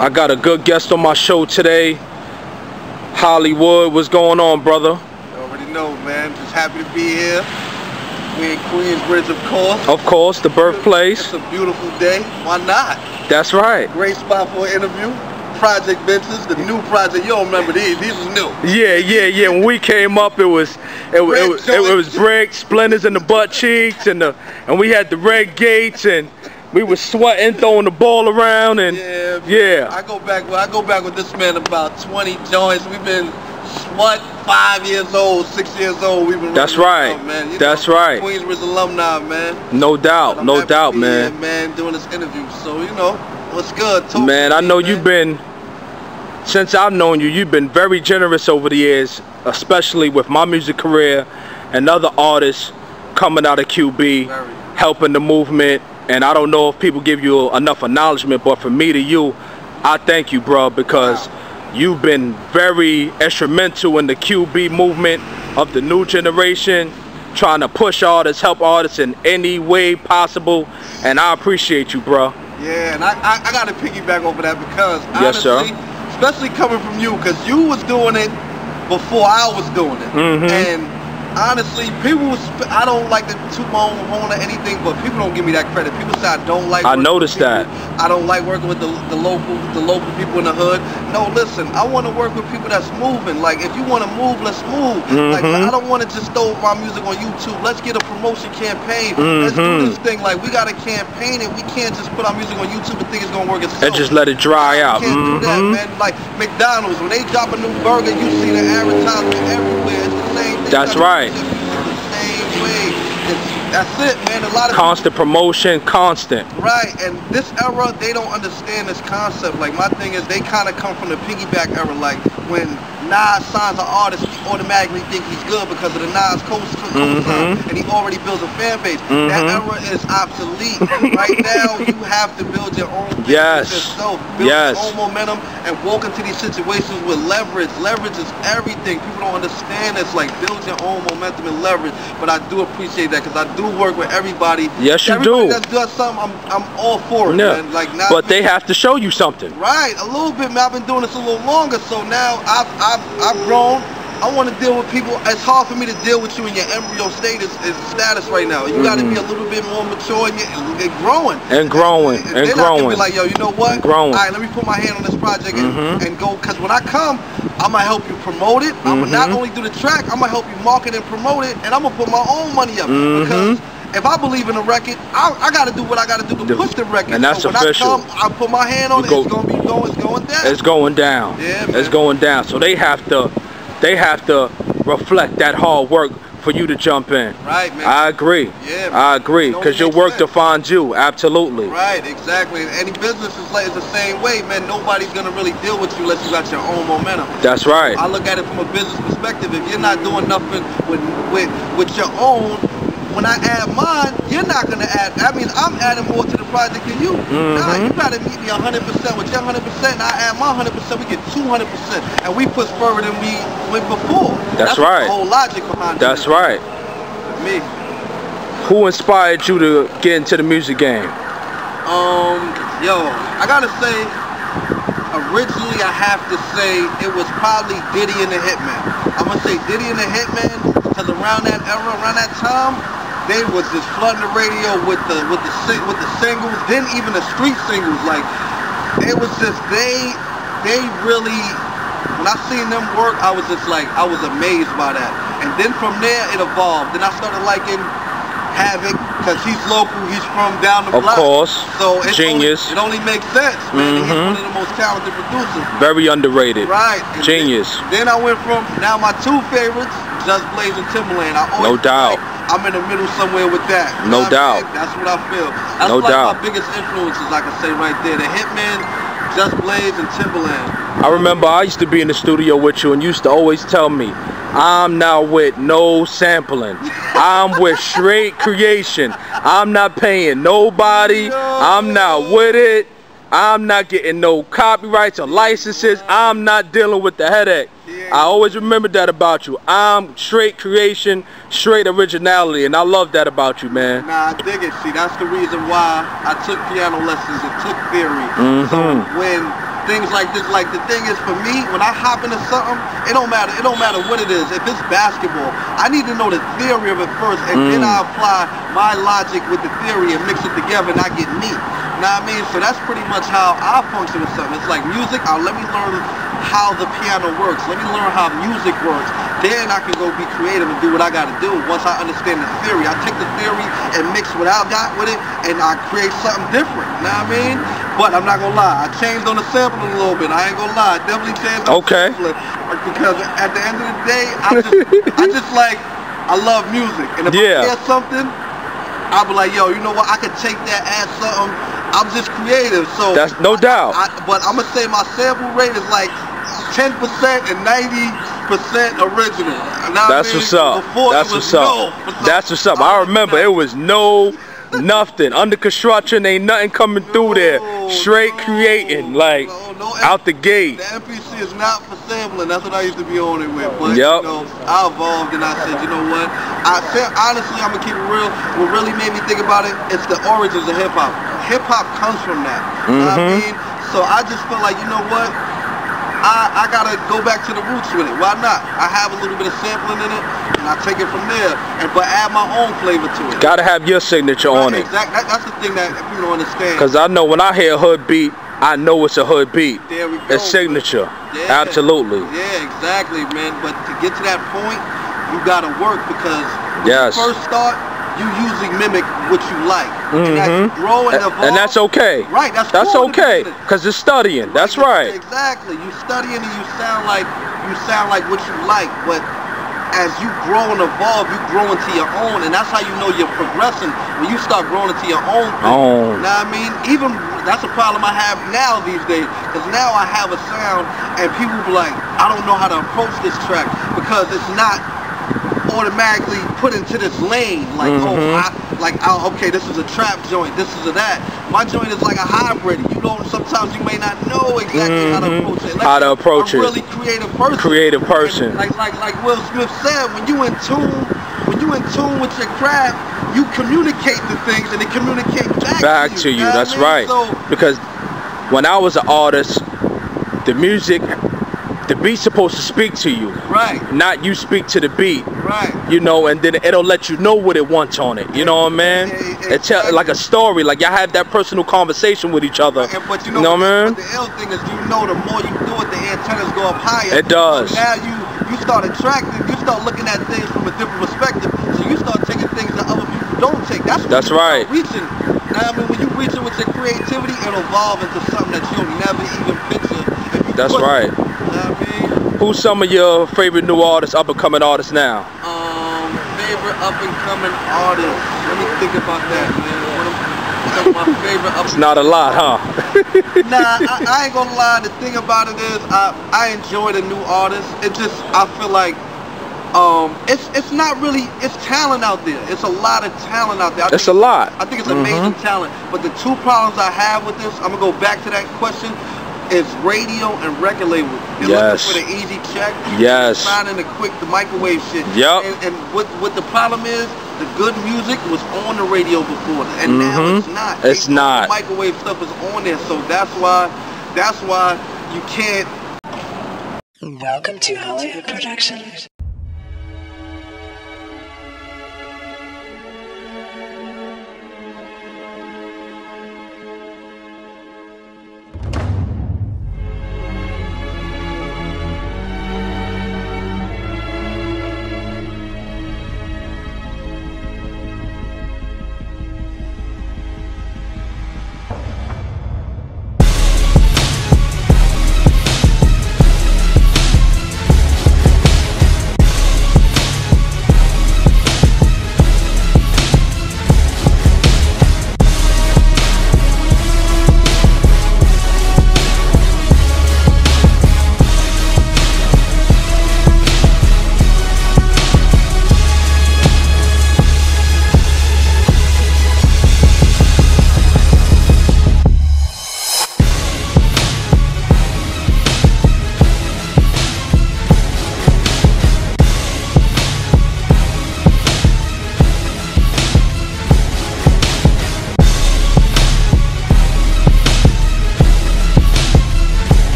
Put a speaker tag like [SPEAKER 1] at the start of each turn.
[SPEAKER 1] I got a good guest on my show today. Hollywood, what's going on, brother?
[SPEAKER 2] You already know, man. Just happy to be here. We in Queensbridge, of course.
[SPEAKER 1] Of course, the birthplace.
[SPEAKER 2] It's a beautiful day. Why not?
[SPEAKER 1] That's right.
[SPEAKER 2] Great spot for an interview. Project Ventures, the new project. You don't remember these? These was new.
[SPEAKER 1] Yeah. When we came up, it was bricks, splinters in the butt cheeks, and we had the red gates, and we was sweating, throwing the ball around, and yeah.
[SPEAKER 2] I go back with this man about 20 joints. We've been 5 years old, 6 years old. We've been.
[SPEAKER 1] That's right,
[SPEAKER 2] man.
[SPEAKER 1] That's right.
[SPEAKER 2] Queensbridge alumni, man.
[SPEAKER 1] No doubt, no doubt, man.
[SPEAKER 2] Here, man, doing this interview. So what's good?
[SPEAKER 1] Man, I know you've been. Since I've known you, you've been very generous over the years, especially with my music career and other artists coming out of QB, helping the movement. And I don't know if people give you enough acknowledgement, but from me to you, I thank you, bro, because you've been very instrumental in the QB movement of the new generation, trying to push artists, help artists in any way possible, and I appreciate you, bro.
[SPEAKER 2] Yeah, and I got to piggyback over that because
[SPEAKER 1] yes,
[SPEAKER 2] honestly,
[SPEAKER 1] sir.
[SPEAKER 2] Especially coming from you, because you was doing it before I was doing it. And honestly, I don't like to toot my own horn or anything, but people don't give me that credit. People say I don't like
[SPEAKER 1] I noticed that.
[SPEAKER 2] I don't like working with the local people in the hood. No, listen, I want to work with people that's moving. Like, if you want to move, let's move. Like, I don't want to just throw my music on YouTube. Let's get a promotion campaign. Let's do this thing. Like, we got to campaign it. We can't just put our music on YouTube and think it's going to work itself.
[SPEAKER 1] And just let it dry out.
[SPEAKER 2] You can't do that, man. Like, McDonald's, when they drop a new burger, you see the advertisement everywhere. It's the same thing.
[SPEAKER 1] That's right.
[SPEAKER 2] The same way. That's it, man. A lot of
[SPEAKER 1] constant promotion, constant.
[SPEAKER 2] Right, and this era, they don't understand this concept. Like, my thing is, they kind of come from the piggyback era. Like, when Nas signs an artist, he automatically think he's good because of the Nas co-sign, and he already builds a fan base. That era is obsolete. Right now, you have to build your own business yourself, build your own momentum, and walk into these situations with leverage. Leverage is everything. People don't understand this. Like, build your own momentum and leverage. But I do appreciate that because I do work with everybody.
[SPEAKER 1] Yes, you
[SPEAKER 2] everybody
[SPEAKER 1] do.
[SPEAKER 2] That does something, I'm all for it, man. Like,
[SPEAKER 1] but they have to show you something.
[SPEAKER 2] Right, a little bit, man. I've been doing this a little longer, so now I've grown. I want to deal with people. It's hard for me to deal with you in your embryo status right now. You got to be a little bit more mature and growing. And
[SPEAKER 1] growing.
[SPEAKER 2] I can be like, yo, you know what?
[SPEAKER 1] Growing.
[SPEAKER 2] All right, let me put my hand on this project and go. Because when I come, I'm going to help you promote it. I'm going to not only do the track, I'm going to help you market and promote it. And I'm going to put my own money up. Because if I believe in a record, I got to do what I got to do to push the record.
[SPEAKER 1] And that's
[SPEAKER 2] so when
[SPEAKER 1] official.
[SPEAKER 2] I come, I put my hand on it, it's going to be going, it's going down.
[SPEAKER 1] It's going down.
[SPEAKER 2] Yeah, man.
[SPEAKER 1] It's going down. So they have to reflect that hard work for you to jump in.
[SPEAKER 2] Right, man.
[SPEAKER 1] I agree.
[SPEAKER 2] Yeah, man.
[SPEAKER 1] I agree. Because your work defines you. Absolutely.
[SPEAKER 2] Right, exactly. And any business is the same way, man. Nobody's going to really deal with you unless you got your own momentum.
[SPEAKER 1] That's right.
[SPEAKER 2] I look at it from a business perspective. If you're not doing nothing with your own, when I add mine, you're not going to add. I mean, I'm adding more to the project than you. Nah, you got to meet me 100% with your 100%, and I add my 100%, we get 200%. And we push further than we went before.
[SPEAKER 1] That's right.
[SPEAKER 2] The whole logic behind it.
[SPEAKER 1] That's right.
[SPEAKER 2] Me.
[SPEAKER 1] Who inspired you to get into the music game?
[SPEAKER 2] Yo, I got to say, originally I have to say it was probably Diddy and the Hitman. I'm going to say Diddy and the Hitman, because around that era, around that time, they was just flooding the radio with the singles, then even the street singles. Like, it was just they really, when I seen them work, I was just like, I was amazed by that. And then from there it evolved. Then I started liking Havoc because he's local, he's from down the block.
[SPEAKER 1] Of course.
[SPEAKER 2] So
[SPEAKER 1] Genius.
[SPEAKER 2] It only makes sense, man. He's one of the most talented producers.
[SPEAKER 1] Very underrated.
[SPEAKER 2] Right.
[SPEAKER 1] Genius.
[SPEAKER 2] Then I went from now my two favorites, Just Blaze and Timberland.
[SPEAKER 1] No doubt.
[SPEAKER 2] I'm in the middle somewhere with that.
[SPEAKER 1] No doubt.
[SPEAKER 2] That's what I feel. That's my biggest influences, I can say right there. The Hitman, Just Blaze, and Timberland.
[SPEAKER 1] I remember I used to be in the studio with you and you used to always tell me, I'm not with no sampling. I'm with straight creation. I'm not paying nobody. I'm not with it. I'm not getting no copyrights or licenses. I'm not dealing with the headache. I always remember that about you. I'm straight creation, straight originality, and I love that about you, man.
[SPEAKER 2] Nah, I dig it. See, that's the reason why I took piano lessons and took theory. So when things like this. Like the thing is, for me, when I hop into something, it don't matter what it is. If it's basketball, I need to know the theory of it first, and then I apply my logic with the theory and mix it together, and I get me. You know what I mean? So that's pretty much how I function with something. It's like music, let me learn how the piano works. Let me learn how music works. Then I can go be creative and do what I got to do once I understand the theory. I take the theory and mix what I got with it, and I create something different. You know what I mean? But I'm not going to lie. I changed on the sampling a little bit. I ain't going to lie. I definitely changed on the sampling. Because at the end of the day, I love music. And if I hear something, I'll be like, yo, you know what? I could take that, add something. I'm just creative, so
[SPEAKER 1] that's no doubt.
[SPEAKER 2] But I'm gonna say my sample rate is like 10% and 90% original.
[SPEAKER 1] That's what's up. That's what's up. That's what's up. I remember it was nothing under construction. Ain't nothing coming through there. Straight creating, like out the gate.
[SPEAKER 2] The MPC is not for sampling. That's what I used to be on it with. But you know, I evolved and I said, you know what? Honestly, I'm gonna keep it real. What really made me think about it, it's the origins of hip hop. Hip hop comes from that. You know what I mean? So I just feel like, you know what? I gotta go back to the roots with it. Why not? I have a little bit of sampling in it, and I take it from there, but add my own flavor to it.
[SPEAKER 1] Gotta have your signature on it.
[SPEAKER 2] Exactly. That's the thing that people don't understand.
[SPEAKER 1] Because I know when I hear a hood beat, I know it's a hood beat.
[SPEAKER 2] There we go.
[SPEAKER 1] It's signature. Yeah. Absolutely.
[SPEAKER 2] Yeah, exactly, man. But to get to that point, you gotta work, because when you first start, you usually mimic what you like. And as you grow and evolve,
[SPEAKER 1] and that's okay.
[SPEAKER 2] Right, that's
[SPEAKER 1] okay, because it's studying. That's right.
[SPEAKER 2] Exactly. You studying and you sound like what you like, but as you grow and evolve, you grow into your own, and that's how you know you're progressing, when you start growing into your own thing. You know what I mean? Even that's a problem I have now these days, because now I have a sound and people be like, I don't know how to approach this track, because it's not automatically put into this lane, like okay, this is a trap joint, this is a that. My joint is like a hybrid. You don't, sometimes you may not know exactly how to approach it.
[SPEAKER 1] How to approach it.
[SPEAKER 2] Really creative person.
[SPEAKER 1] Creative person.
[SPEAKER 2] And like Will Smith said, when you in tune with your craft, you communicate the things and it communicates back to you.
[SPEAKER 1] That's right.
[SPEAKER 2] So,
[SPEAKER 1] because when I was an artist, the music, the beat's supposed to speak to you.
[SPEAKER 2] Right.
[SPEAKER 1] Not you speak to the beat.
[SPEAKER 2] Right.
[SPEAKER 1] You know, and then it'll let you know what it wants on it. You know what I mean? It's like a story. Like y'all have that personal conversation with each other.
[SPEAKER 2] But
[SPEAKER 1] you know what I mean?
[SPEAKER 2] But the ill thing is, you know, the more you do it, the antennas go up higher.
[SPEAKER 1] It does.
[SPEAKER 2] So now you start attracting, you start looking at things from a different perspective. So you start taking things that other people don't take. That's right. Reaching. Now, I mean, when you reach it with your creativity, it'll evolve into something that you'll never even picture.
[SPEAKER 1] That's right.
[SPEAKER 2] You know what I mean? Who's
[SPEAKER 1] some of your favorite new artists, up and coming artists now?
[SPEAKER 2] Favorite up and coming artists. Let me think about that, man. Some of my favorite up.
[SPEAKER 1] It's not a lot, huh?
[SPEAKER 2] Nah, I ain't gonna lie. The thing about it is, I enjoy the new artists. It just, I feel like it's not really, it's talent out there. It's a lot of talent out there.
[SPEAKER 1] It's a lot.
[SPEAKER 2] I think it's amazing talent. But the two problems I have with this, I'm gonna go back to that question, is radio and record label. They're looking for the easy check. Finding the microwave shit. And what the problem is, the good music was on the radio before, and now it's not.
[SPEAKER 1] It's not.
[SPEAKER 2] The microwave stuff is on there, so that's why you can't.
[SPEAKER 3] Welcome to Hollyhood Productions.